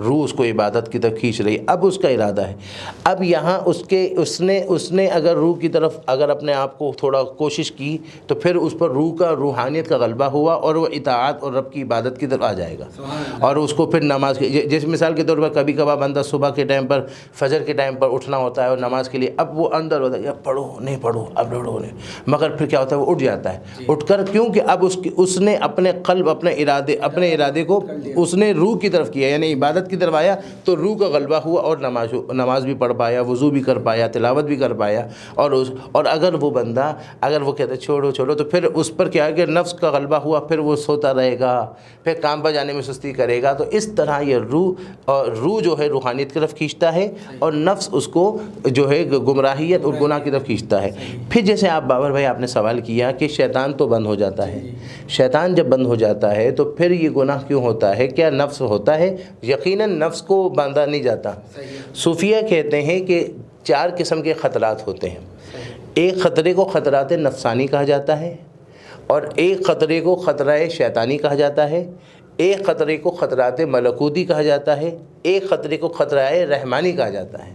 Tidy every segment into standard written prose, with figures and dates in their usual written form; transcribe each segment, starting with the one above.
روح اس کو عبادت کی طرف کھینچ رہی ہے، اب اس کا ارادہ ہے. اب یہاں اس نے اگر روح کی طرف اگر اپنے آپ کو تھوڑا کوشش کی تو پھر اس پر روح کا روحانیت کا غلبہ ہوا اور وہ اطاعت اور رب کی عبادت کی طرف آ جائے گا. اور اس کو پھر نماز کی، جیسے مثال کے طور پر کبھی کبھار بندہ صبح کے ٹائم پر فجر کے ٹائم پر اٹھنا ہوتا ہے اور نماز کے لیے، اب وہ اندر ہوتا ہے اب پڑھو نہیں پڑھو اب پڑھو نہیں، مگر پھر کیا ہوتا ہے وہ اٹھ جاتا ہے اٹھ کر، کیونکہ اب اس نے اپنے قلب اپنے ارادے کو اس نے روح کی طرف کیا، یعنی عبادت کی طرف آیا تو روح کا غلبہ ہوا اور نماز بھی پڑھ پایا، وضو بھی کر پایا، تلاوت بھی کر پایا. اور اگر وہ بندہ اگر وہ کہتا ہے چھوڑو تو پھر اس پر کیا ہے کہ نفس کا غلبہ ہوا، پھر وہ سوتا رہے گا، پھر کام پر جانے میں سستی کرے گا. تو اس طرح یہ روح جو ہے روحانیت کی طرف کھینچتا ہے اور نفس اس کو جو ہے گمراہیت اور گناہ کی طرف کھینچتا ہے. پھر جیسے آپ بابر بھائی آپ نے سوال کیا کہ شیطان تو بند ہو جاتا ہے، شیطان جب بند ہو جاتا ہے تو پھر یہ گناہ کیوں ہوتا ہے؟ کیا نفس ہوتا ہے؟ یقیناً نفس کو باندھا نہیں جاتا. صوفیہ کہتے ہیں کہ 4 قسم کے خطرات ہوتے ہیں. ایک خطرے کو خطرات نفسانی کہا جاتا ہے، اور ایک خطرے کو خطرہ شیطانی کہا جاتا ہے، ایک خطرے کو خطرات ملکوتی کہا جاتا ہے، ایک خطرے کو خطرہ رحمانی کہا جاتا ہے.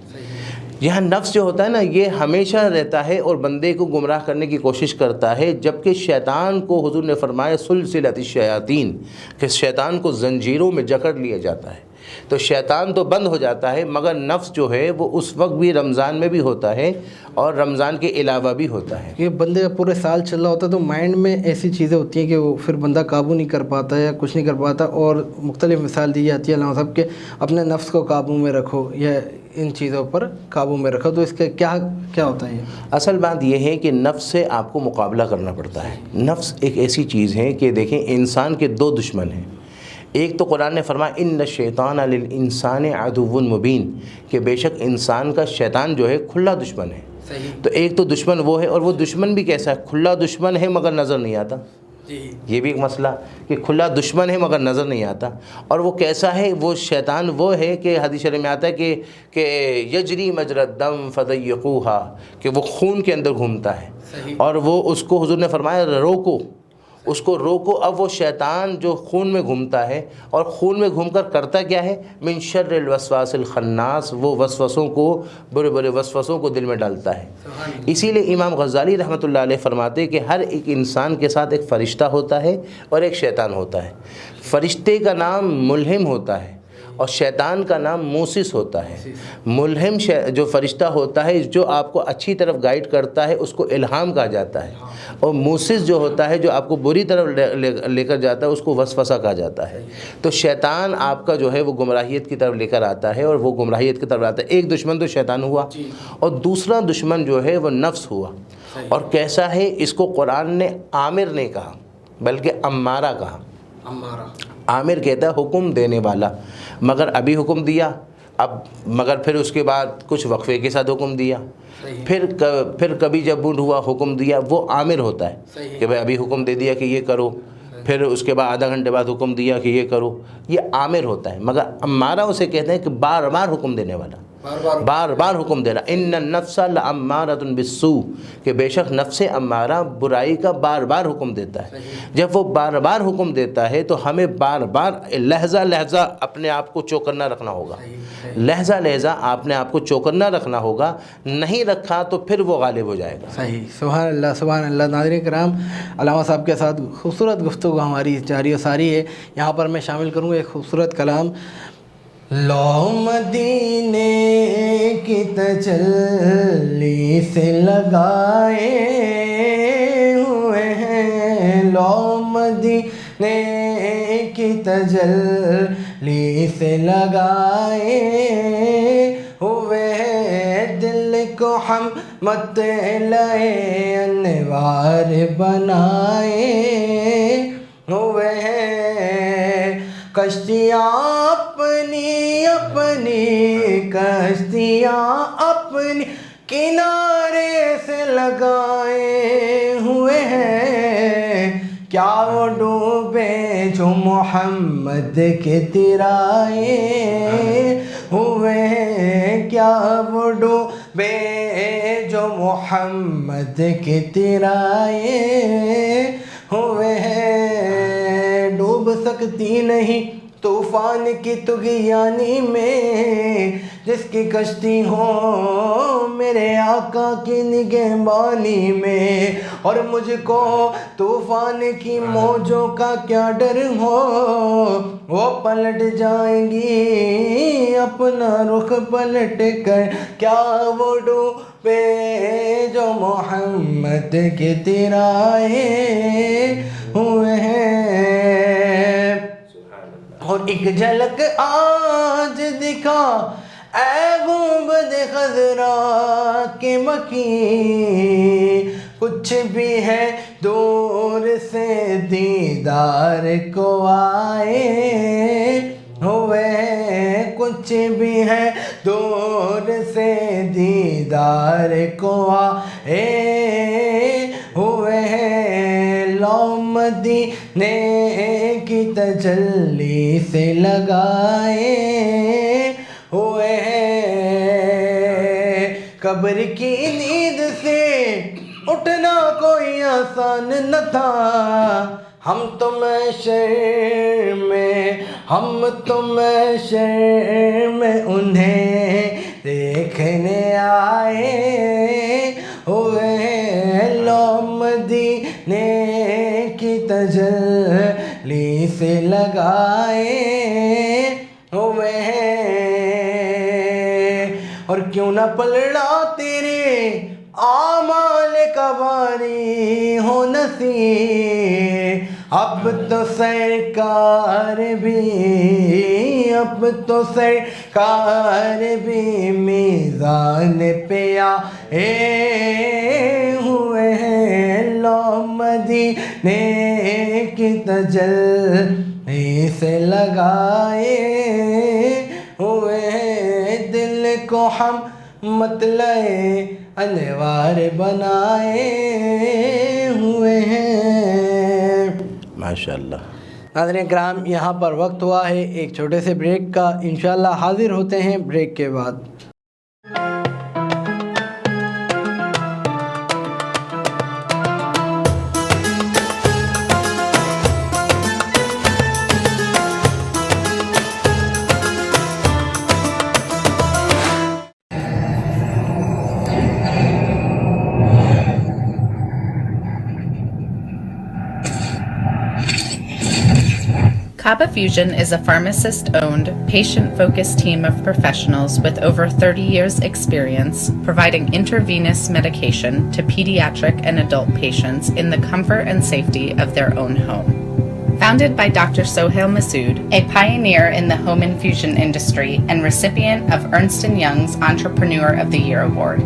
یہاں نفس جو ہوتا ہے نا یہ ہمیشہ رہتا ہے اور بندے کو گمراہ کرنے کی کوشش کرتا ہے، جبکہ شیطان کو حضور نے فرمایا سلسلۃ الشیاطین کہ شیطان کو زنجیروں میں جکڑ لیا جاتا ہے. تو شیطان تو بند ہو جاتا ہے، مگر نفس جو ہے وہ اس وقت بھی رمضان میں بھی ہوتا ہے اور رمضان کے علاوہ بھی ہوتا ہے. یہ بندے کا پورے سال چل رہا ہوتا ہے تو مائنڈ میں ایسی چیزیں ہوتی ہیں کہ وہ پھر بندہ قابو نہیں کر پاتا یا کچھ نہیں کر پاتا، اور مختلف مثال دی جاتی ہے علامہ صاحب کہ اپنے نفس کو قابو میں رکھو یا ان چیزوں پر قابو میں رکھو. تو اس کا کیا ہوتا ہے؟ اصل بات یہ ہے کہ نفس سے آپ کو مقابلہ کرنا پڑتا ہے. نفس ایک ایسی چیز ہے کہ دیکھیں انسان کے 2 دشمن ہیں. ایک تو قرآن نے فرمایا ان الشیطان للانسان عدو مبین کہ بے شک انسان کا شیطان جو ہے کھلا دشمن ہے. تو ایک تو دشمن وہ ہے، اور وہ دشمن بھی کیسا ہے؟ کھلا دشمن ہے مگر نظر نہیں آتا. یہ بھی ایک مسئلہ کہ کھلا دشمن ہے مگر نظر نہیں آتا. اور وہ کیسا ہے؟ وہ شیطان وہ ہے کہ حدیث شریف میں آتا ہے کہ یجری مجرى الدم فضیقوها کہ وہ خون کے اندر گھومتا ہے، اور وہ اس کو حضور نے فرمایا روکو، اس کو روکو. اب وہ شیطان جو خون میں گھومتا ہے اور خون میں گھوم کر کرتا کیا ہے؟ من شر الوسواس الخناس، وہ وسوسوں کو برے برے وسوسوں کو دل میں ڈالتا ہے. اسی لیے امام غزالی رحمۃ اللہ علیہ فرماتے ہیں کہ ہر ایک انسان کے ساتھ ایک فرشتہ ہوتا ہے اور ایک شیطان ہوتا ہے. فرشتے کا نام ملہم ہوتا ہے اور شیطان کا نام موسس ہوتا ہے. ملہم جو فرشتہ ہوتا ہے جو آپ کو اچھی طرف گائیڈ کرتا ہے اس کو الہام کہا جاتا ہے، اور موسس جو ہوتا ہے جو آپ کو بری طرف لے کر جاتا ہے اس کو وسوسہ کہا جاتا ہے. تو شیطان آپ کا جو ہے وہ گمراہیت کی طرف لے کر آتا ہے اور وہ گمراہیت کی طرف آتا ہے. ایک دشمن تو شیطان ہوا، اور دوسرا دشمن جو ہے وہ نفس ہوا. اور کیسا ہے؟ اس کو قرآن نے عامر نہیں کہا بلکہ امارہ کہا. عامر کہتا ہے حکم دینے والا، مگر ابھی حکم دیا مگر پھر اس کے بعد کچھ وقفے کے ساتھ حکم دیا، پھر کبھی جب موڈ ہوا حکم دیا. وہ عامر ہوتا ہے کہ بھائی ابھی حکم دے دیا کہ یہ کرو، پھر اس کے بعد آدھا گھنٹے بعد حکم دیا کہ یہ کرو. یہ عامر ہوتا ہے. مگر امارہ اسے کہتے ہیں کہ بار بار حکم دینے والا، بار بار حکم دے رہا. ان النفس لامارۃ بالسوء کہ بے شک نفس امارہ برائی کا بار بار حکم دیتا ہے. جب وہ بار بار حکم دیتا ہے تو ہمیں بار بار لہجہ لہجہ اپنے آپ کو چوکنا رکھنا ہوگا. لہجہ لہجہ آپ نے آپ کو چوکنا رکھنا ہوگا، نہیں رکھا تو پھر وہ غالب ہو جائے گا. صحیح. سبحان اللہ سبحان اللہ. ناظرین کرام، علامہ صاحب کے ساتھ خوبصورت گفتگو ہماری جاری و ساری ہے. یہاں پر میں شامل کروں گا ایک خوبصورت کلام. لو مدینے کی تجلی سے لگائے ہوئے ہیں، لو مدینے کی تجلی سے لگائے ہوئے ہیں، دل کو ہم مطلع انوار بنائے ہوئے ہیں. کشتیاں اپنی کشتیاں اپنی کنارے سے لگائے ہوئے ہیں. کیا وہ ڈوبے جو محمد کے ترائے ہوئے ہیں، کیا وہ ڈوبے جو محمد کے ترائے ہوئے ہیں. ڈوب سکتی نہیں طوفان کی طغیانی میں، جس کی کشتی ہو میرے آقا کی نگہبانی میں، اور مجھ کو طوفان کی موجوں کا کیا ڈر ہو، وہ پلٹ جائیں گی اپنا رخ پلٹ کر، کیا وہ ڈوبے جو محمد کے تیرائے ہوئے ہیں۔ اور ایک جھلک آج دکھا اے گنبد خضرا کے مکی، کچھ بھی ہے دور سے دیدار کو آئے ہوئے ہیں، کچھ بھی ہے دور سے دیدار کو آئے ہوئے ہیں، لو مدینے کی تجلی سے لگائے ہوئے ہیں۔ قبر کی نیند سے اٹھنا کوئی آسان نہ تھا، ہم تو محشر میں انہیں دیکھنے آئے ہوئے ہیں، لو مدینے کی تجلی سے لگائے ہوئے ہیں۔ اور کیوں نہ پلڑا تیرے اعمال کا باری ہو نصیب، اب تو سرکار بھی میزان پہ آئے ہوئے ہیں، لو مدینے کی تجلی سے لگائے ہوئے ہیں، دل کو ہم مطلع انوار بنائے ہوئے ہیں۔ ماشاءاللہ۔ ناظرین کرام، یہاں پر وقت ہوا ہے ایک چھوٹے سے بریک کا، انشاءاللہ حاضر ہوتے ہیں بریک کے بعد۔ Kaba Fusion is a pharmacist-owned, patient-focused team of professionals with over 30 years' experience providing intravenous medication to pediatric and adult patients in the comfort and safety of their own home. Founded by Dr. Sohail Masood, a pioneer in the home infusion industry and recipient of Ernst & Young's Entrepreneur of the Year Award,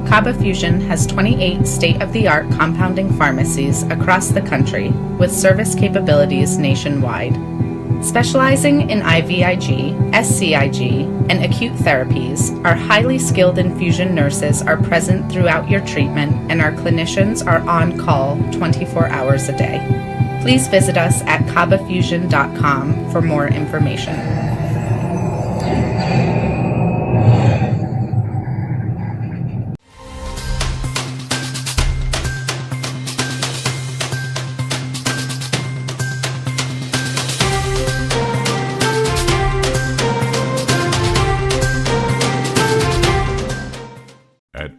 Kaba Fusion has 28 state-of-the-art compounding pharmacies across the country with service capabilities nationwide. Specializing in IVIG, SCIG, and acute therapies, our highly skilled infusion nurses are present throughout your treatment, and our clinicians are on call 24 hours a day. Please visit us at kabafusion.com for more information.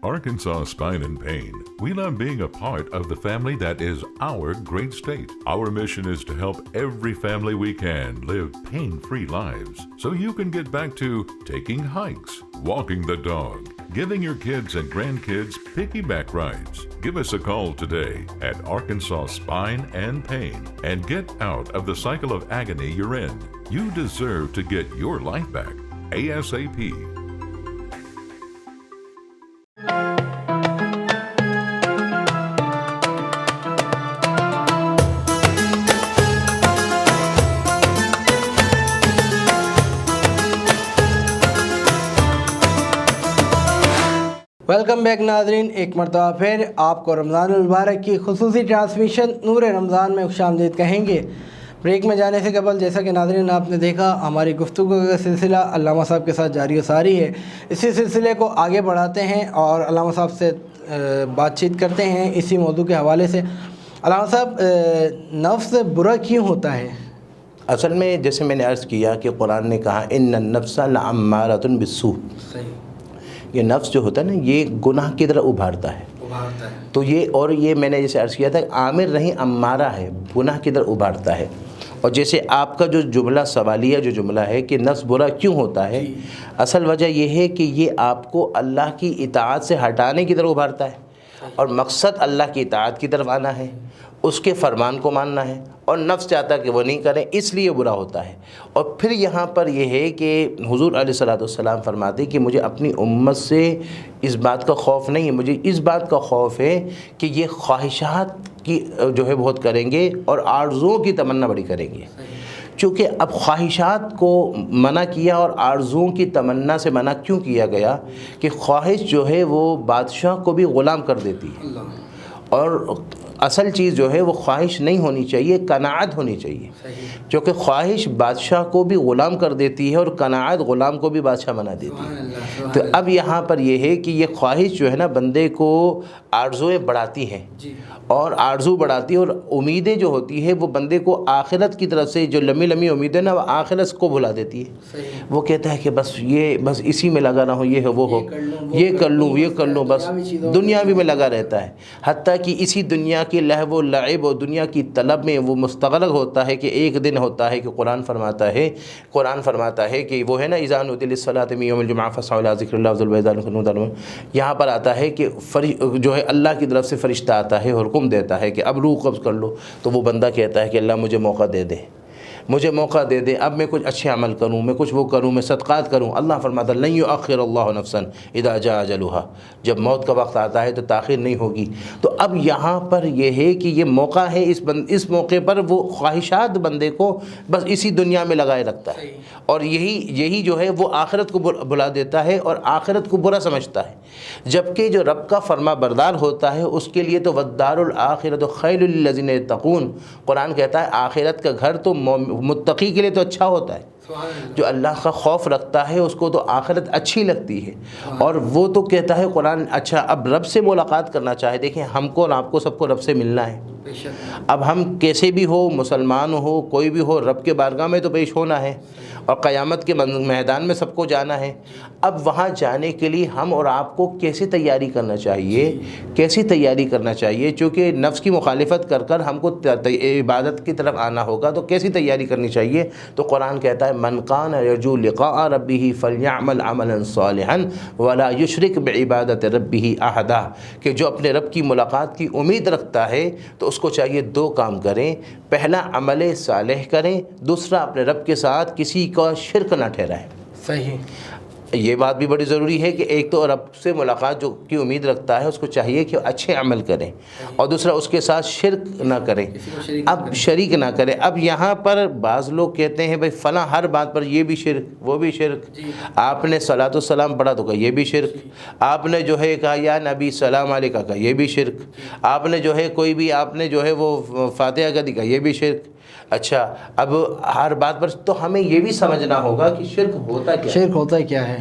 Arkansas Spine and Pain. We love being a part of the family that is our great state. Our mission is to help every family we can live pain-free lives so you can get back to taking hikes, walking the dog, giving your kids and grandkids piggyback rides. Give us a call today at Arkansas Spine and Pain and get out of the cycle of agony you're in. You deserve to get your life back ASAP. Welcome back ناظرین، ایک مرتبہ پھر آپ کو رمضان المبارک کی خصوصی transmission نور رمضان میں خوش آمدید کہیں گے۔ بریک میں جانے سے قبل جیسا کہ ناظرین آپ نے دیکھا، ہماری گفتگو کا سلسلہ علامہ صاحب کے ساتھ جاری و ساری ہے۔ اسی سلسلے کو آگے بڑھاتے ہیں اور علامہ صاحب سے بات چیت کرتے ہیں اسی موضوع کے حوالے سے۔ علامہ صاحب، نفس برا کیوں ہوتا ہے؟ اصل میں جیسے میں نے عرض کیا کہ قرآن نے کہا ان النفس لعمارۃ بالسوء، یہ نفس جو ہوتا ہے نا یہ گناہ کی طرف ابھارتا ہے، تو یہ میں نے جیسے عرض کیا تھا عامر نہیں امارہ ہے، گناہ کی طرف ابھارتا ہے۔ اور جیسے آپ کا جو جملہ سوالیہ جو جملہ ہے کہ نفس برا کیوں ہوتا ہے، اصل وجہ یہ ہے کہ یہ آپ کو اللہ کی اطاعت سے ہٹانے کی طرف ابھارتا ہے، اور مقصد اللہ کی اطاعت کی طرف آنا ہے، اس کے فرمان کو ماننا ہے، اور نفس چاہتا ہے کہ وہ نہیں کریں، اس لیے برا ہوتا ہے۔ اور پھر یہاں پر یہ ہے کہ حضور علیہ الصلوۃ والسلام فرماتے کہ مجھے اپنی امت سے اس بات کا خوف نہیں ہے، مجھے اس بات کا خوف ہے کہ یہ خواہشات کی جو ہے بہت کریں گے اور آرزوؤں کی تمنا بڑی کریں گے، چونکہ اب خواہشات کو منع کیا اور آرزوؤں کی تمنا سے منع کیوں کیا گیا کہ خواہش جو ہے وہ بادشاہ کو بھی غلام کر دیتی ہے، اور اصل چیز جو ہے وہ خواہش نہیں ہونی چاہیے، قناعت ہونی چاہیے، کیونکہ خواہش بادشاہ کو بھی غلام کر دیتی ہے اور قناعت غلام کو بھی بادشاہ بنا دیتی ہے۔ تو اب یہاں پر یہ ہے کہ یہ خواہش جو ہے نا بندے کو آرزویں بڑھاتی ہیں، اور آرزو بڑھاتی ہے، اور امیدیں جو ہوتی ہے وہ بندے کو آخرت کی طرف سے جو لمبی لمبی امیدیں نا وہ آخرت کو بھلا دیتی ہے۔ وہ کہتا ہے کہ بس اسی میں لگا رہوں، یہ ہے وہ ہو، یہ کر لوں، بس دنیاوی میں لگا رہتا ہے، حتیٰ کہ اسی دنیا کی لہو و لعب اور دنیا کی طلب میں وہ مستغرق ہوتا ہے کہ ایک دن ہوتا ہے کہ قرآن فرماتا ہے کہ وہ ہے نا اذا نودی للصلاۃ من یوم الجمعہ فاسعوا الی ذکر اللہ وذروا البیع، یہاں پر آتا ہے کہ جو ہے اللہ کی طرف سے فرشتہ آتا ہے، حکم دیتا ہے کہ اب روح قبض کر لو، تو وہ بندہ کہتا ہے کہ اللہ مجھے موقع دے دے، اب میں کچھ اچھے عمل کروں، میں کچھ وہ کروں، میں صدقات کروں۔ اللہ فرماتا ہے لن یؤخر اللہ نفسا اذا جاء اجلها، جب موت کا وقت آتا ہے تو تاخیر نہیں ہوگی۔ تو اب یہاں پر یہ ہے کہ یہ موقع ہے، اس موقع پر وہ خواہشات بندے کو بس اسی دنیا میں لگائے رکھتا ہے، اور یہی جو ہے وہ آخرت کو بلا دیتا ہے اور آخرت کو برا سمجھتا ہے، جبکہ جو رب کا فرما بردار ہوتا ہے اس کے لیے تو والدار الآخرۃ خیر للذین یتقون، قرآن کہتا ہے آخرت کا گھر تو متقی کے لیے تو اچھا ہوتا ہے، جو اللہ کا خوف رکھتا ہے اس کو تو آخرت اچھی لگتی ہے، اور وہ تو کہتا ہے قرآن اچھا اب رب سے ملاقات کرنا چاہے، دیکھیں ہم کو اور آپ کو سب کو رب سے ملنا ہے، اب ہم کیسے بھی ہو، مسلمان ہو کوئی بھی ہو، رب کے بارگاہ میں تو پیش ہونا ہے، اور قیامت کے میدان میں سب کو جانا ہے۔ اب وہاں جانے کے لیے ہم اور آپ کو کیسے تیاری کرنا چاہیے، چونکہ نفس کی مخالفت کر کر ہم کو عبادت کی طرف آنا ہوگا، تو کیسی تیاری کرنی چاہیے؟ تو قرآن کہتا ہے من کان یرجو لقاء ربہ فلیعمل عملا صالحا ولا یشرک بعبادۃ ربہ احدا، کہ جو اپنے رب کی ملاقات کی امید رکھتا ہے تو اس کو چاہیے دو کام کریں، پہلا عمل صالح کریں، دوسرا اپنے رب کے ساتھ کسی کا شرک نہ ٹھہرائیں۔ صحیح، یہ بات بھی بڑی ضروری ہے کہ ایک تو رب سے ملاقات جو کی امید رکھتا ہے اس کو چاہیے کہ اچھے عمل کریں، اور دوسرا اس کے ساتھ شرک نہ کریں، اب شریک نہ کریں۔ اب یہاں پر بعض لوگ کہتے ہیں بھائی فلاں ہر بات پر یہ بھی شرک وہ بھی شرک، آپ نے صلاۃ والسلام پڑھا تو کہا یہ بھی شرک، آپ نے جو ہے کہا یا نبی سلام علیکہ کا یہ بھی شرک، آپ نے جو ہے کوئی بھی آپ نے جو ہے وہ فاتحہ کا دکھا یہ بھی شرک۔ اچھا اب ہر بات پر تو ہمیں یہ بھی سمجھنا ہوگا کہ شرک ہوتا کیا ہے،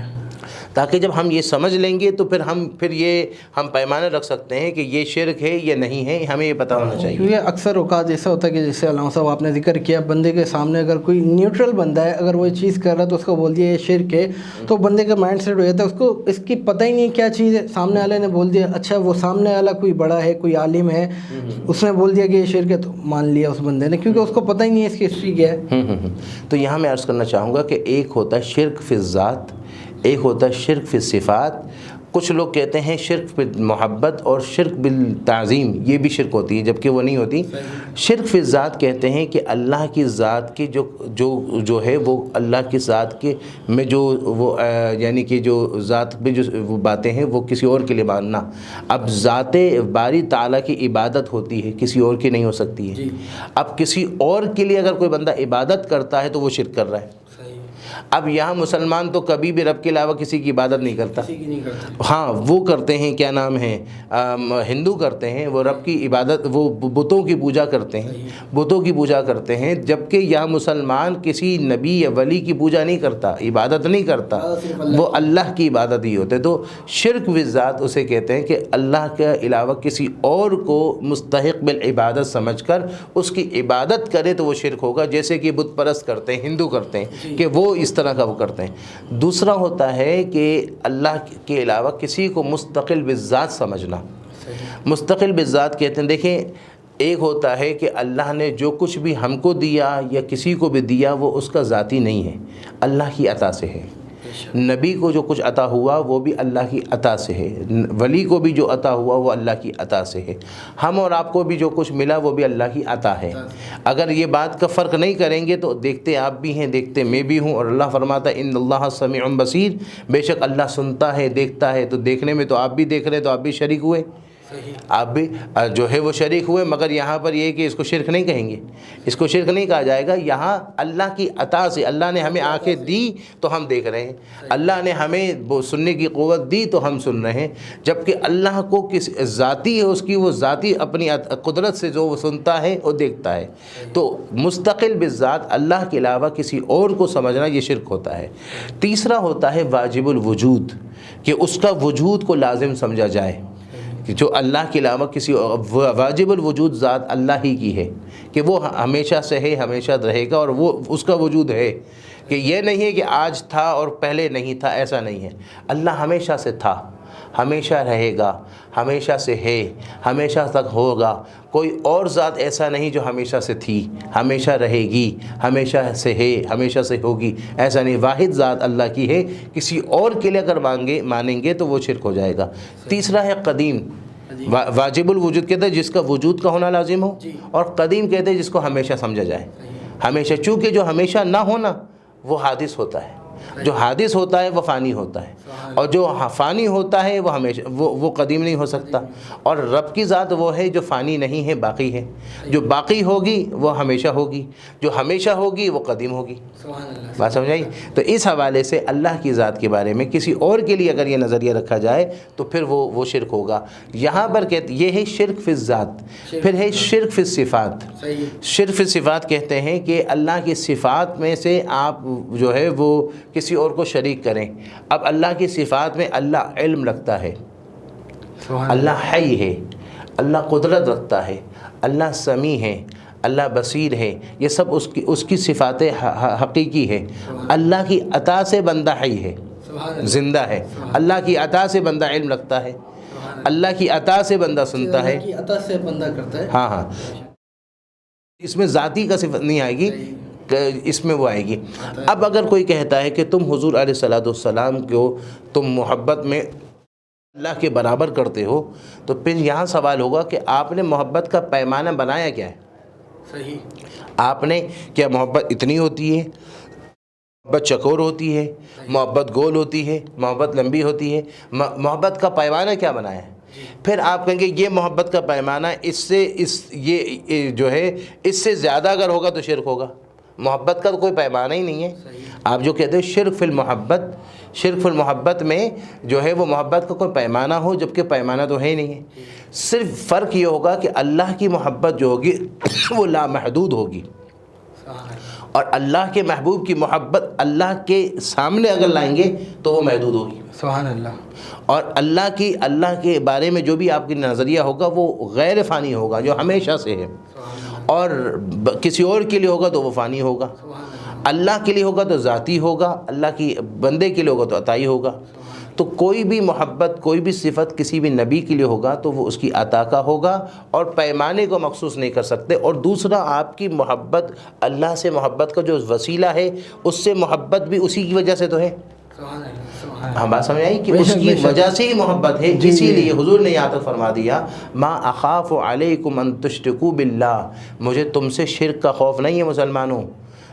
تاکہ جب ہم یہ سمجھ لیں گے تو پھر ہم پیمانے رکھ سکتے ہیں کہ یہ شرک ہے یا نہیں ہے، ہمیں یہ پتہ ہونا چاہیے۔ کیونکہ اکثر اوقات ایسا ہوتا ہے کہ جیسے علامہ صاحب آپ نے ذکر کیا، بندے کے سامنے اگر کوئی نیوٹرل بندہ ہے، اگر وہ چیز کر رہا ہے تو اس کو بول دیا یہ شرک ہے، تو بندے کا مائنڈ سیٹ ہو جاتا ہے، اس کو اس کی پتہ ہی نہیں کیا چیز ہے، سامنے والے نے بول دیا، اچھا وہ سامنے والا کوئی بڑا ہے کوئی عالم ہے، اس نے بول دیا کہ یہ شرک ہے تو مان لیا اس بندے نے، کیونکہ اس کو پتہ ہی نہیں ہے اس کی ہسٹری کیا ہے۔ تو یہاں میں عرض کرنا چاہوں گا کہ ایک ہوتا ہے شرک فی الذات، ایک ہوتا ہے شرک فی الصفات۔ کچھ لوگ کہتے ہیں شرک بالمحبت اور شرک بالتعظیم، یہ بھی شرک ہوتی ہے جبکہ وہ نہیں ہوتی۔ شرک فی الذات کہتے ہیں کہ اللہ کی ذات کی جو ہے وہ اللہ کی ذات کے میں جو وہ یعنی کہ جو ذات میں جو وہ باتیں ہیں وہ کسی اور کے لیے ماننا۔ اب ذات باری تعالیٰ کی عبادت ہوتی ہے، کسی اور کی نہیں ہو سکتی ہے۔ اب کسی اور کے لیے اگر کوئی بندہ عبادت کرتا ہے تو وہ شرک کر رہا ہے۔ اب یہاں مسلمان تو کبھی بھی رب کے علاوہ کسی کی عبادت نہیں کرتا. ہاں وہ کرتے ہیں، کیا نام ہے، ہندو کرتے ہیں، وہ رب کی عبادت، وہ بتوں کی پوجا کرتے ہیں، بتوں کی پوجا کرتے ہیں، جبکہ یہاں مسلمان کسی نبی یا ولی کی پوجا نہیں کرتا، عبادت نہیں کرتا، وہ اللہ کی عبادت ہی ہوتے. تو شرک بالذات اسے کہتے ہیں کہ اللہ کے علاوہ کسی اور کو مستحق بالعبادت سمجھ کر اس کی عبادت کرے تو وہ شرک ہوگا، جیسے کہ بت پرست کرتے ہیں، ہندو کرتے ہیں کہ وہ اس طرح کا وہ کرتے ہیں. دوسرا ہوتا ہے کہ اللہ کے علاوہ کسی کو مستقل بالذات سمجھنا. مستقل بالذات کہتے ہیں، دیکھیں ایک ہوتا ہے کہ اللہ نے جو کچھ بھی ہم کو دیا یا کسی کو بھی دیا وہ اس کا ذاتی نہیں ہے، اللہ کی عطا سے ہے. نبی کو جو کچھ عطا ہوا وہ بھی اللہ کی عطا سے ہے، ولی کو بھی جو عطا ہوا وہ اللہ کی عطا سے ہے، ہم اور آپ کو بھی جو کچھ ملا وہ بھی اللہ کی عطا ہے. اگر یہ بات کا فرق نہیں کریں گے تو دیکھتے آپ بھی ہیں، دیکھتے میں بھی ہوں، اور اللہ فرماتا ہے ان اللہ سمیع بصیر، بے شک اللہ سنتا ہے، دیکھتا ہے. تو دیکھنے میں تو آپ بھی دیکھ رہے تو آپ بھی شریک ہوئے، آپ بھی جو ہے وہ شریک ہوئے. مگر یہاں پر یہ ہے کہ اس کو شرک نہیں کہیں گے، اس کو شرک نہیں کہا جائے گا. یہاں اللہ کی عطا سے، اللہ نے ہمیں آنکھیں دی تو ہم دیکھ رہے ہیں، اللہ نے ہمیں وہ سننے کی قوت دی تو ہم سن رہے ہیں، جبکہ اللہ کو کس ذاتی ہے اس کی، وہ ذاتی اپنی قدرت سے جو وہ سنتا ہے اور دیکھتا ہے. تو مستقل بالذات اللہ کے علاوہ کسی اور کو سمجھنا یہ شرک ہوتا ہے. تیسرا ہوتا ہے واجب الوجود، کہ اس کا وجود کو لازم سمجھا جائے، جو اللہ کے علاوہ کسی واجب الوجود ذات اللہ ہی کی ہے، کہ وہ ہمیشہ سے ہے، ہمیشہ رہے گا، اور وہ اس کا وجود ہے. کہ یہ نہیں ہے کہ آج تھا اور پہلے نہیں تھا، ایسا نہیں ہے. اللہ ہمیشہ سے تھا، ہمیشہ رہے گا، ہمیشہ سے ہے، ہمیشہ تک ہوگا. کوئی اور ذات ایسا نہیں جو ہمیشہ سے تھی، ہمیشہ رہے گی، ہمیشہ سے ہے، ہمیشہ سے ہوگی، ایسا نہیں. واحد ذات اللہ کی ہے. کسی اور کے لیے اگر مانیں گے تو وہ شرک ہو جائے گا. تیسرا ہے قدیم. واجب الوجود کہتے ہیں جس کا وجود کا ہونا لازم ہو، اور قدیم کہتے ہیں جس کو ہمیشہ سمجھا جائے. ہمیشہ، چونکہ جو ہمیشہ نہ ہونا وہ حادث ہوتا ہے، جو حادث ہوتا ہے وہ فانی ہوتا ہے، اور جو فانی ہوتا ہے وہ ہمیشہ وہ قدیم نہیں ہو سکتا. اور رب کی ذات وہ ہے جو فانی نہیں ہے، باقی ہے. جو باقی ہوگی وہ ہمیشہ ہوگی، جو ہمیشہ ہوگی وہ قدیم ہوگی. بات سمجھائی؟ تو اس حوالے سے اللہ کی ذات کے بارے میں کسی اور کے لیے اگر یہ نظریہ رکھا جائے تو پھر وہ شرک ہوگا. یہاں پر یہ ہے شرک فی الذات. پھر ہے شرک فی الصفات. شرک فی الصفات کہتے ہیں کہ اللہ کی صفات میں سے آپ جو ہے وہ کسی اور کو شریک کریں. اب اللہ کی صفات میں اللہ علم رکھتا ہے، اللہ حی ہے، اللہ قدرت رکھتا ہے، اللہ سمیع ہے، اللہ بصیر ہے. یہ سب اس کی صفات حقیقی ہے. اللہ کی عطا سے بندہ حی ہے، زندہ ہے. اللہ کی عطا سے بندہ علم رکھتا ہے، اللہ کی عطا سے بندہ سنتا ہے، اللہ کی عطا سے بندہ کرتا ہے. ہاں. اس میں ذاتی کا صفت نہیں آئے گی، اس میں وہ آئے گی. اب اگر کوئی کہتا ہے کہ تم حضور علیہ الصلوۃ والسلام کو تم محبت میں اللہ کے برابر کرتے ہو، تو پھر یہاں سوال ہوگا کہ آپ نے محبت کا پیمانہ بنایا کیا ہے؟ آپ نے کیا محبت اتنی ہوتی ہے، محبت چکور ہوتی ہے، محبت گول ہوتی ہے، محبت لمبی ہوتی ہے؟ محبت کا پیمانہ کیا بنایا ہے؟ پھر آپ کہیں گے یہ محبت کا پیمانہ یہ جو ہے اس سے زیادہ اگر ہوگا تو شرک ہوگا. محبت کا تو کوئی پیمانہ ہی نہیں ہے. آپ جو کہتے ہیں شرک فی المحبت، شرک فی المحبت میں جو ہے وہ محبت کا کوئی پیمانہ ہو، جبکہ پیمانہ تو ہے ہی نہیں ہے. صرف فرق یہ ہوگا کہ اللہ کی محبت جو ہوگی وہ لامحدود ہوگی، اور اللہ کے محبوب کی محبت اللہ کے سامنے اگر لائیں گے تو وہ محدود ہوگی. سبحان اللہ. اور اللہ کے بارے میں جو بھی آپ کی نظریہ ہوگا وہ غیر فانی ہوگا، جو ہمیشہ سے ہے. اور کسی اور کے لیے ہوگا تو وہ فانی ہوگا. اللہ کے لیے ہوگا تو ذاتی ہوگا، اللہ کی بندے کے لیے ہوگا تو عطائی ہوگا. تو کوئی بھی محبت، کوئی بھی صفت کسی بھی نبی کے لیے ہوگا تو وہ اس کی عطا کا ہوگا، اور پیمانے کو مخصوص نہیں کر سکتے. اور دوسرا، آپ کی محبت اللہ سے محبت کا جو وسیلہ ہے اس سے محبت بھی اسی کی وجہ سے تو ہے. ہم بات سمجھ آئی کہ اس کی وجہ سے ہی محبت ہے. اسی لیے حضور نے یہاں تک فرما دیا ما اخاف علیکم ان تشرکوا باللہ، مجھے تم سے شرک کا خوف نہیں ہے مسلمانوں.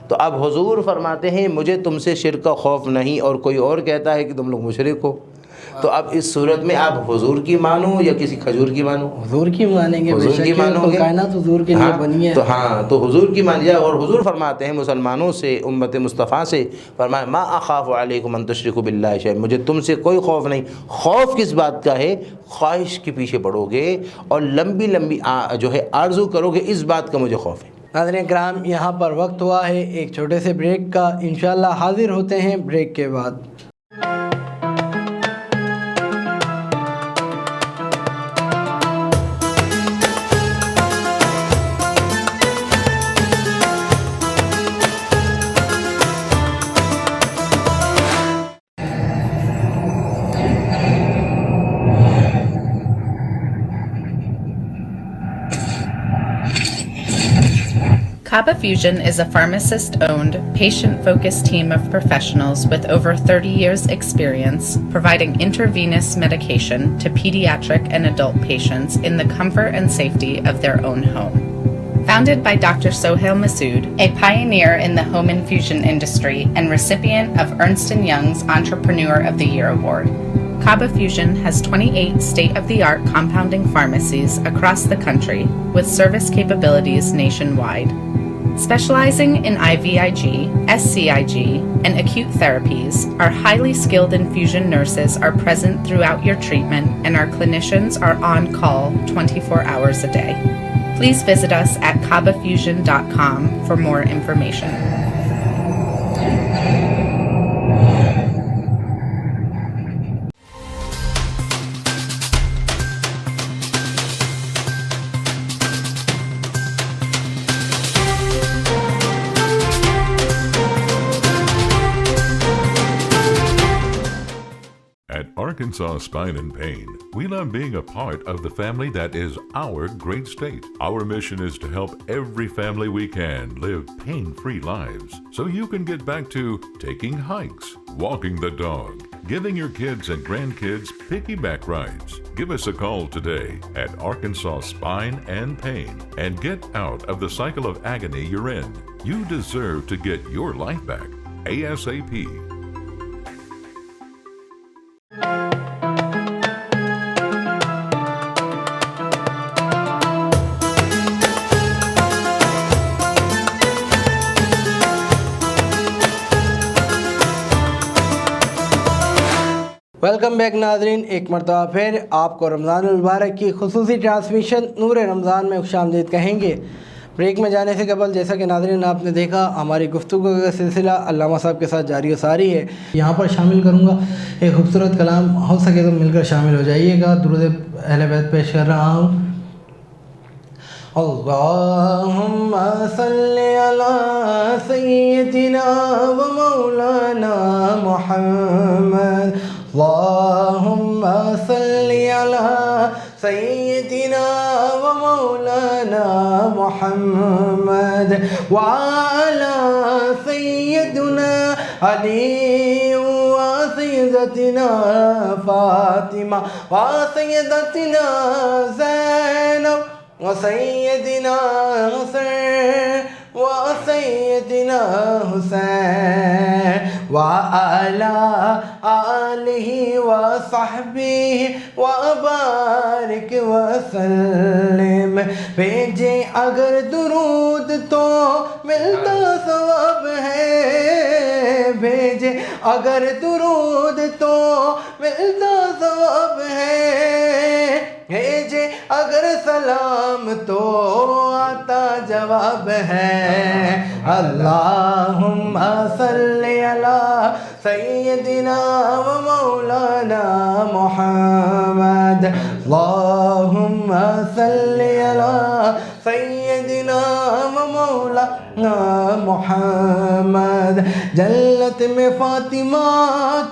تو اب حضور فرماتے ہیں مجھے تم سے شرک کا خوف نہیں، اور کوئی اور کہتا ہے کہ تم لوگ مشرک ہو. تو اب اس صورت میں آپ حضور کی مانو یا کسی کھجور کی مانو؟ حضور کی مانیں گے، حضور کی مانو گے، کائنات حضور کے لیے بنی ہے. تو حضور کی مان جائے. اور حضور فرماتے ہیں مسلمانوں سے، امت مصطفیٰ سے فرمایا ما اخاف علیکم ان تشرکوا باللہ شیئا، مجھے تم سے کوئی خوف نہیں. خوف کس بات کا ہے؟ خواہش کے پیچھے پڑو گے اور لمبی لمبی جو ہے آرزو کرو گے، اس بات کا مجھے خوف ہے. ناظرین کرام، یہاں پر وقت ہوا ہے ایک چھوٹے سے بریک کا. انشاءاللہ حاضر ہوتے ہیں بریک کے بعد. Kaba Fusion is a pharmacist-owned, patient-focused team of professionals with over 30 years' experience providing intravenous medication to pediatric and adult patients in the comfort and safety of their own home. Founded by Dr. Sohail Masood, a pioneer in the home infusion industry and recipient of Ernst & Young's Entrepreneur of the Year Award, Kaba Fusion has 28 state-of-the-art compounding pharmacies across the country with service capabilities nationwide. Specializing in IVIG, SCIG, and acute therapies, our highly skilled infusion nurses are present throughout your treatment, and our clinicians are on call 24 hours a day. Please visit us at kabafusion.com for more information. At Arkansas Spine and Pain, we love being a part of the family that is our great state. Our mission is to help every family we can live pain-free lives so you can get back to taking hikes, walking the dog, giving your kids and grandkids piggyback rides. Give us a call today at Arkansas Spine and Pain and get out of the cycle of agony you're in. You deserve to get your life back ASAP. Welcome back ناظرین، ایک مرتبہ پھر آپ کو رمضان المبارک کی خصوصی transmission نور رمضان میں خوش آمدید کہیں گے. بریک میں جانے سے قبل جیسا کہ ناظرین آپ نے دیکھا، ہماری گفتگو کا سلسلہ علامہ صاحب کے ساتھ جاری و ساری ہے. یہاں پر شامل کروں گا ایک خوبصورت کلام، ہو سکے تو مل کر شامل ہو جائیے گا. درود اہل بیت پیش کر رہا ہوں. اللہم صلی علی سیدنا و مولانا محمد. اللہم صلی علی سیدنا و مولانا محمد وعلی سیدنا علی و سیدتنا فاطمہ و سیدتنا زینب و سیدنا حسین و سیدنا حسین وعلی آلہ و صحبہ وبارک وسلم. بھیجے اگر درود تو ملتا ثواب ہے، بھیجے اگر درود تو ملتا ثواب ہے، بھیجے اگر سلام تو آتا جواب ہے. اللہم صلی علی سیدنا و مولانا محمد. اللہم صلی علی سیدنا و مولانا محمد. جنت میں فاطمہ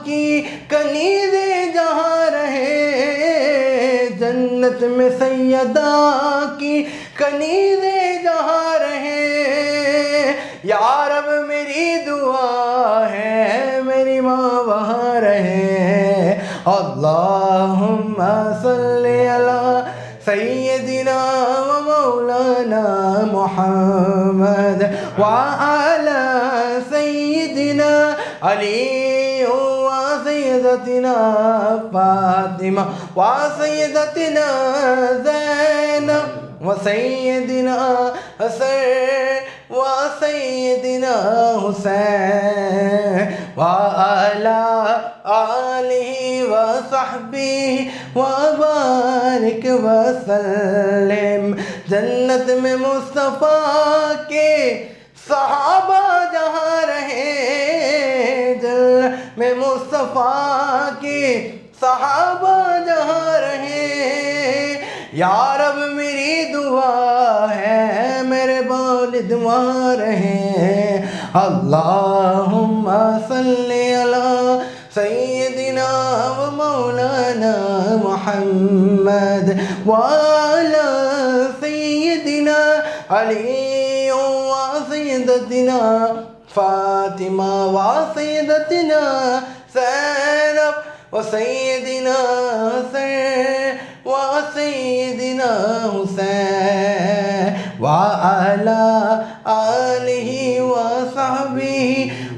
کی کنیزیں جہاں رہے، جنت میں سیدہ کی کنیزیں جہاں رہے. یا رب میری دعا ہے میری ماں وہاں رہے. اللہم صلی علی سیدنا و مولانا محمد وعلی سیدنا علی و سیدنا سیدتنا فاطمہ و سیدتنا زینب و سیدنا حسن و سیدنا حسین و علی آلہ و صحبہ و بارک وسلم. جنت میں مصطفیٰ کے صحابہ جہاں رہے، جنت میں مصطفیٰ کے صحابہ جہاں رہے. یا رب میری دعا ہے میرے والد وہاں رہے. اللہم صلی علی سیدنا و مولانا محمد وعلی سیدنا علی و سیدتنا فاطمہ و سیدتنا زینب و سیدنا حسین و سیدنا حسین وعلی آلہ و صحبہ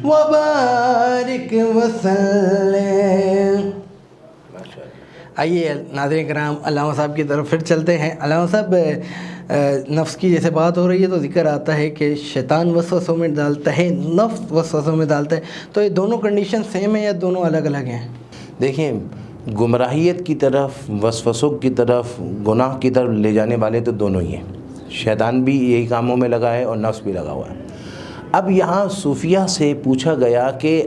و بارک وسلم. آئیے ناظرین کرام علامہ صاحب کی طرف پھر چلتے ہیں. علامہ صاحب نفس کی جیسے بات ہو رہی ہے تو ذکر آتا ہے کہ شیطان وسوسوں میں ڈالتا ہے، نفس وسوسوں میں ڈالتا ہے، تو یہ دونوں کنڈیشن سیم ہیں یا دونوں الگ الگ ہیں؟ دیکھیں، گمراہیت کی طرف، وسوسوں کی طرف، گناہ کی طرف لے جانے والے تو دونوں ہی ہیں. شیطان بھی یہی کاموں میں لگا ہے اور نفس بھی لگا ہوا ہے. اب یہاں صوفیہ سے پوچھا گیا کہ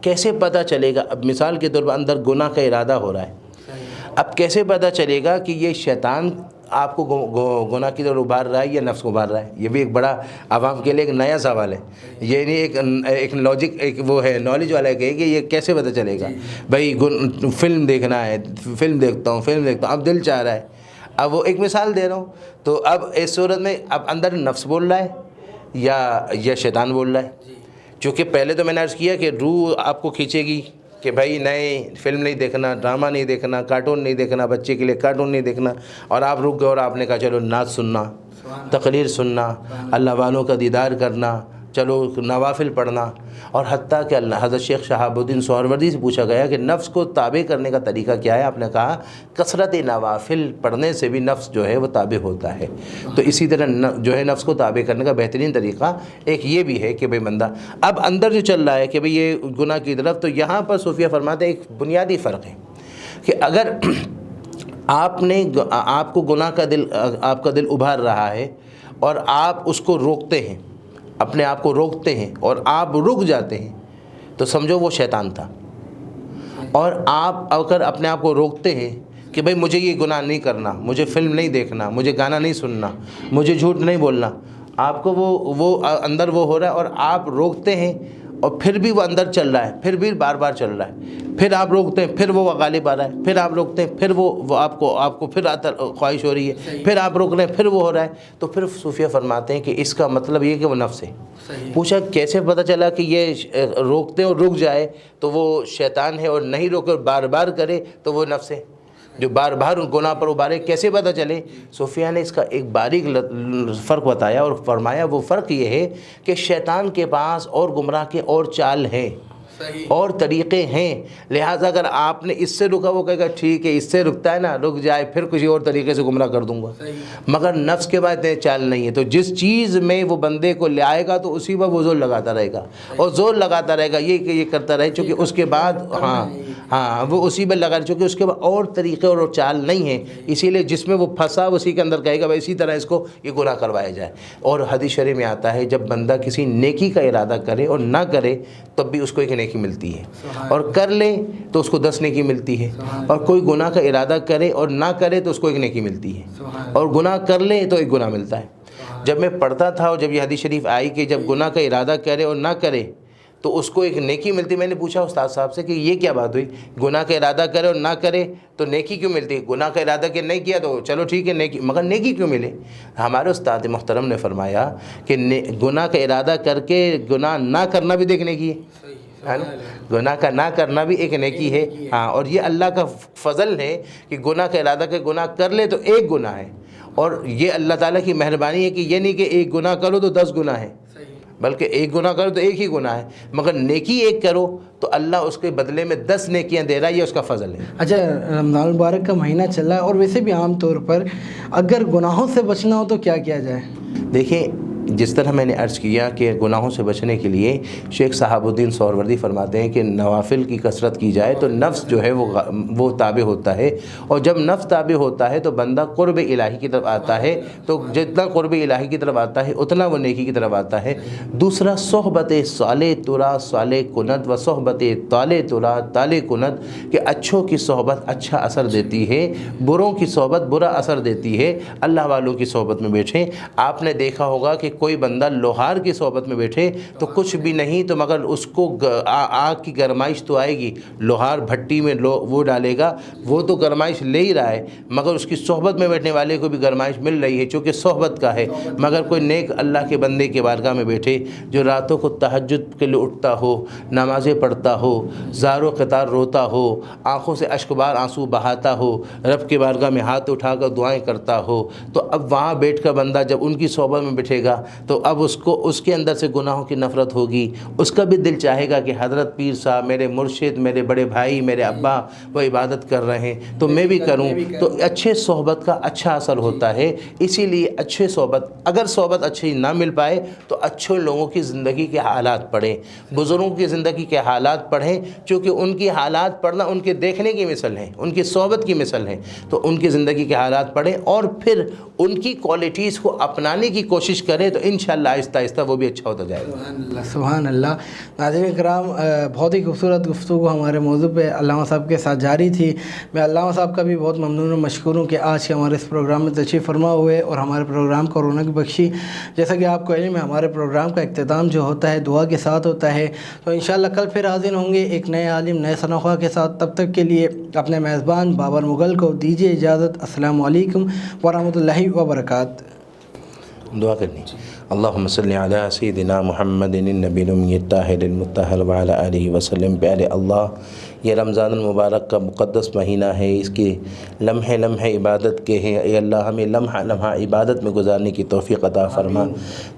کیسے پتہ چلے گا، اب مثال کے طور پر اندر گناہ کا ارادہ ہو رہا ہے، اب کیسے پتہ چلے گا کہ یہ شیطان آپ کو گناہ کی طرف ابھار رہا ہے یا نفس کو ابھار رہا ہے؟ یہ بھی ایک بڑا عوام کے لیے ایک نیا سوال ہے. یہ نہیں ایک لاجک، ایک وہ ہے نالج والا ہے کہ یہ کیسے پتہ چلے گا. بھائی فلم دیکھنا ہے، فلم دیکھتا ہوں، اب دل چاہ رہا ہے. اب وہ ایک مثال دے رہا ہوں، تو اب اس صورت میں اب اندر نفس بول رہا ہے یا شیطان بول رہا ہے؟ چونکہ پہلے تو میں نے عرض کیا کہ روح آپ کو کھینچے گی کہ بھائی نئے فلم نہیں دیکھنا، ڈرامہ نہیں دیکھنا، کارٹون نہیں دیکھنا، بچے کے لیے کارٹون نہیں دیکھنا، اور آپ رک گئے اور آپ نے کہا چلو نعت سننا، تقریر سننا، اللہ والوں کا دیدار کرنا، چلو نوافل پڑھنا. اور حتیٰ کہ حضرت شیخ شہاب الدین سہروردی سے پوچھا گیا کہ نفس کو تابع کرنے کا طریقہ کیا ہے؟ آپ نے کہا کثرت نوافل پڑھنے سے بھی نفس جو ہے وہ تابع ہوتا ہے. تو اسی طرح جو ہے نفس کو تابع کرنے کا بہترین طریقہ ایک یہ بھی ہے کہ بھئی بندہ اب اندر جو چل رہا ہے کہ بھئی یہ گناہ کی طرف، تو یہاں پر صوفیہ فرماتے ہیں ایک بنیادی فرق ہے کہ اگر آپ کو گناہ کا آپ کا دل ابھار رہا ہے اور آپ اس کو روکتے ہیں، اپنے آپ کو روکتے ہیں اور آپ رک جاتے ہیں، تو سمجھو وہ شیطان تھا. اور آپ اگر اپنے آپ کو روکتے ہیں کہ بھئی مجھے یہ گناہ نہیں کرنا، مجھے فلم نہیں دیکھنا، مجھے گانا نہیں سننا، مجھے جھوٹ نہیں بولنا، آپ کو وہ اندر وہ ہو رہا ہے اور آپ روکتے ہیں، اور پھر بھی وہ اندر چل رہا ہے، پھر بھی بار بار چل رہا ہے، پھر آپ روکتے ہیں، پھر وہ غالب آ رہا ہے، پھر آپ روکتے ہیں، پھر وہ آپ کو پھر خواہش ہو رہی ہے، پھر آپ روک رہے ہیں، پھر وہ ہو رہا ہے. تو پھر صوفیہ فرماتے ہیں کہ اس کا مطلب یہ کہ وہ نفس ہے. پوچھا کیسے پتہ چلا کہ یہ روکتے اور رک جائے تو وہ شیطان ہے، اور نہیں روکے اور بار بار کرے تو وہ نفس ہے جو بار بار گناہ پر ابھارے؟ کیسے پتہ چلے؟ صوفیہ نے اس کا ایک باریک فرق بتایا اور فرمایا وہ فرق یہ ہے کہ شیطان کے پاس اور گمراہ کے اور چال ہیں اور طریقے ہیں. لہٰذا اگر آپ نے اس سے رکا، وہ کہے گا ٹھیک ہے، اس سے رکتا ہے نا، رک جائے، پھر کسی اور طریقے سے گمراہ کر دوں گا. مگر نفس کے بعد چال نہیں ہے. تو جس چیز میں وہ بندے کو لے آئے گا تو اسی پر وہ زور لگاتا رہے گا اور زور لگاتا رہے گا، یہ کرتا رہے، چونکہ اس کے بعد وہ اسی پر لگا، چونکہ اس کے بعد اور طریقے اور چال نہیں ہیں. اسی لیے جس میں وہ پھنسا اسی کے اندر کہے گا اسی طرح اس کو یہ گناہ کروایا جائے. اور حدیث شریف میں آتا ہے جب بندہ کسی نیکی کا ارادہ کرے اور نہ کرے تب بھی اس کو ایک نیکی ملتی ہے، اور کر لے تو اس کو 10 نیکی ملتی ہے. اور کوئی گناہ کا ارادہ کرے اور نہ کرے تو اس کو ایک نیکی ملتی ہے، اور گناہ کر لے تو ایک گناہ ملتا ہے. جب میں پڑھتا تھا اور جب یہ حدیث شریف آئی کہ جب گناہ کا ارادہ کرے اور نہ کرے تو اس کو ایک نیکی ملتی، میں نے پوچھا استاد صاحب سے کہ یہ کیا بات ہوئی، گناہ کا ارادہ کرے اور نہ کرے تو نیکی کیوں ملتی؟ گناہ کا ارادہ کہ نہیں کیا تو چلو ٹھیک ہے نیکی، مگر نیکی کیوں ملے؟ ہمارے استاد محترم نے فرمایا کہ گناہ کا ارادہ کر کے گناہ نہ کرنا بھی دیکھنے کی ہے نا، گناہ کا نہ کرنا بھی ایک نیکی ہے. ہاں، اور یہ اللہ کا فضل ہے کہ گناہ کا ارادہ کہ گناہ کر لے تو ایک گناہ ہے، اور یہ اللہ تعالیٰ کی مہربانی ہے کہ یہ نہیں کہ ایک گناہ کرو تو 10 گناہ ہے. بلکہ ایک گناہ کرو تو ایک ہی گناہ ہے، مگر نیکی ایک کرو تو اللہ اس کے بدلے میں 10 نیکیاں دے رہا ہے، یہ اس کا فضل ہے۔ اچھا، رمضان المبارک کا مہینہ چل رہا ہے اور ویسے بھی عام طور پر اگر گناہوں سے بچنا ہو تو کیا کیا جائے؟ دیکھیں، جس طرح میں نے عرض کیا کہ گناہوں سے بچنے کے لیے شیخ صحاب الدین سہروردی فرماتے ہیں کہ نوافل کی کثرت کی جائے تو نفس جو ہے وہ تابع ہوتا ہے، اور جب نفس تابع ہوتا ہے تو بندہ قرب الہی کی طرف آتا ہے، تو جتنا قرب الہی کی طرف آتا ہے اتنا وہ نیکی کی طرف آتا ہے۔ دوسرا، صحبت صالح ترا صالح کند و صحبت طالع ترا طالع کند، کہ اچھوں کی صحبت اچھا اثر دیتی ہے، بروں کی صحبت برا اثر دیتی ہے۔ اللہ والوں کی صحبت میں بیٹھیں۔ آپ نے دیکھا ہوگا کہ کوئی بندہ لوہار کی صحبت میں بیٹھے تو کچھ بھی نہیں، تو مگر اس کو آگ کی گرمائش تو آئے گی، لوہار بھٹی میں وہ ڈالے گا، وہ تو گرمائش لے ہی رہا ہے، مگر اس کی صحبت میں بیٹھنے والے کو بھی گرمائش مل رہی ہے، چونکہ صحبت کا ہے۔ مگر کوئی نیک اللہ کے بندے کے بارگاہ میں بیٹھے جو راتوں کو تہجد کے لیے اٹھتا ہو، نمازیں پڑھتا ہو، زار و قطار روتا ہو، آنکھوں سے اشکبار آنسو بہاتا ہو، رب کے بارگاہ میں ہاتھ اٹھا کر دعائیں کرتا ہو، تو اب وہاں بیٹھ کر بندہ جب ان کی صحبت میں بیٹھے گا تو اب اس کے اندر سے گناہوں کی نفرت ہوگی، اس کا بھی دل چاہے گا کہ حضرت پیر صاحب، میرے مرشد، میرے بڑے بھائی، میرے ابا وہ عبادت کر رہے ہیں تو میں بھی کروں۔ تو اچھے صحبت کا اچھا اثر ہوتا ہے، اسی لیے اچھے صحبت، اگر صحبت اچھی نہ مل پائے تو اچھے لوگوں کی زندگی کے حالات پڑھیں، بزرگوں کی زندگی کے حالات پڑھیں، چونکہ ان کی حالات پڑھنا ان کے دیکھنے کی مثل ہے، ان کی صحبت کی مثل ہے، تو ان کی زندگی کے حالات پڑھیں اور پھر ان کی کوالٹیز کو اپنانے کی کوشش کریں تو انشاءاللہ آہستہ آہستہ وہ بھی اچھا ہوتا جائے گا۔ سبحان اللہ، سبحان اللہ۔ ناظرین کرام، بہت ہی خوبصورت گفتگو ہمارے موضوع پہ علامہ صاحب کے ساتھ جاری تھی۔ میں علامہ صاحب کا بھی بہت ممنون و مشکور ہوں کہ آج کے ہمارے اس پروگرام میں تشریف فرما ہوئے اور ہمارے پروگرام کو رونق بخشی۔ جیسا کہ آپ کو علم ہے، ہمارے پروگرام کا اختتام جو ہوتا ہے دعا کے ساتھ ہوتا ہے، تو انشاءاللہ کل پھر حاضر ہوں گے ایک نئے عالم، نئے ثناء کے ساتھ۔ تب تک کے لیے اپنے میزبان بابر مغل کو دیجیے اجازت۔ السلام علیکم ورحمۃ اللہ وبرکاتہ۔ دعا کرنی۔ اللہم صلی علی سیدنا محمد النبی الامی الطاہر المطہر وعلی آلہ وسلم۔ پیارے اللہ، یہ رمضان المبارک کا مقدس مہینہ ہے، اس کے لمحے لمحے عبادت کے ہیں۔ اے اللہ، ہمیں لمحہ لمحہ عبادت میں گزارنے کی توفیق عطا فرما،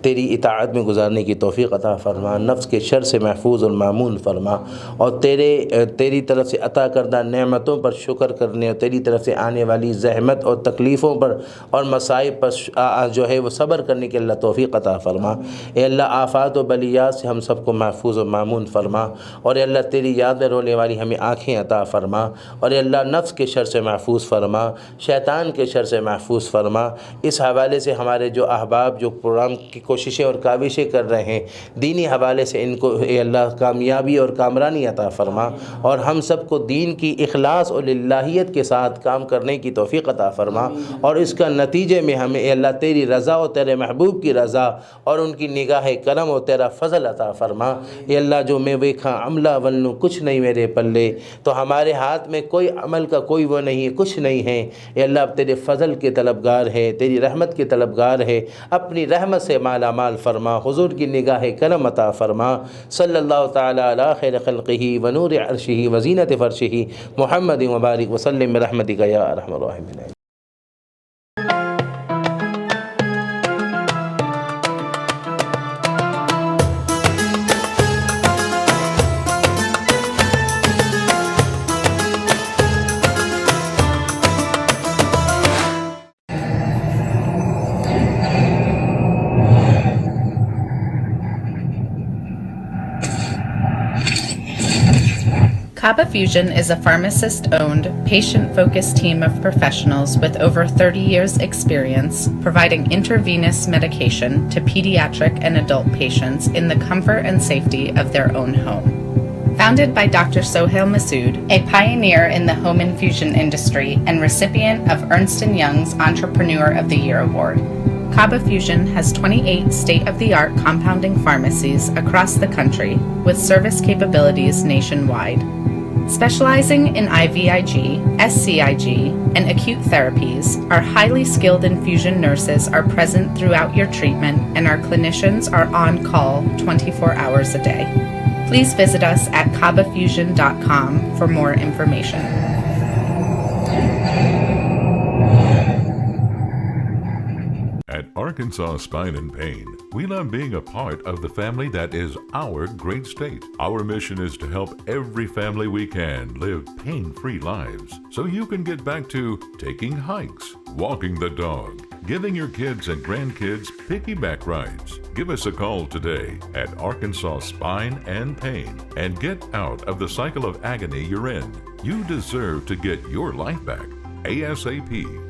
تیری اطاعت میں گزارنے کی توفیق عطا فرما، نفس کے شر سے محفوظ اور معمون فرما، اور تیری طرف سے عطا کردہ نعمتوں پر شکر کرنے اور تیری طرف سے آنے والی زحمت اور تکلیفوں پر اور مصائب پر جو ہے وہ صبر کرنے کے اللہ توفیق عطا فرما۔ اے اللہ، آفات و بلیات سے ہم سب کو محفوظ و معمون فرما، اور اے اللہ تیری یاد میں رونے والی ہمیں آنکھیں عطا فرما، اور اے اللہ نفس کے شر سے محفوظ فرما، شیطان کے شر سے محفوظ فرما۔ اس حوالے سے ہمارے جو احباب جو پروگرام کی کوششیں اور کاوشیں کر رہے ہیں دینی حوالے سے، ان کو اے اللہ کامیابی اور کامرانی عطا فرما، اور ہم سب کو دین کی اخلاص اور للہیت کے ساتھ کام کرنے کی توفیق عطا فرما، اور اس کا نتیجے میں ہمیں اے اللہ تیری رضا اور تیرے محبوب کی رضا اور ان کی نگاہ کرم اور تیرا فضل عطا فرما۔ اے اللہ، جو میں ویکھا عملہ ولنو کچھ نہیں میرے پلے، تو ہمارے ہاتھ میں کوئی عمل کا کوئی وہ نہیں ہے، کچھ نہیں ہے۔ اے اللہ، اب تیرے فضل کے طلبگار ہے، تیری رحمت کے طلبگار ہے، اپنی رحمت سے مالا مال فرما، حضور کی نگاہ کرم عطا فرما۔ صلی اللہ تعالی علی خیر خلقہ ونور عرشہ وزینت فرشہ محمد مبارک وسلم برحمتک یا ارحم الراحمین۔ Kaba Fusion is a pharmacist-owned, patient-focused team of professionals with over 30 years' experience providing intravenous medication to pediatric and adult patients in the comfort and safety of their own home. Founded by Dr. Sohail Masood, a pioneer in the home infusion industry and recipient of Ernst & Young's Entrepreneur of the Year Award, Kaba Fusion has 28 state-of-the-art compounding pharmacies across the country with service capabilities nationwide. Specializing in IVIG, SCIG, and acute therapies, our highly skilled infusion nurses are present throughout your treatment, and our clinicians are on call 24 hours a day. Please visit us at kabafusion.com for more information. At Arkansas Spine and Pain, we love being a part of the family that is our great state. Our mission is to help every family we can live pain-free lives so you can get back to taking hikes, walking the dog, giving your kids and grandkids piggyback rides. Give us a call today at Arkansas Spine and Pain and get out of the cycle of agony you're in. You deserve to get your life back ASAP.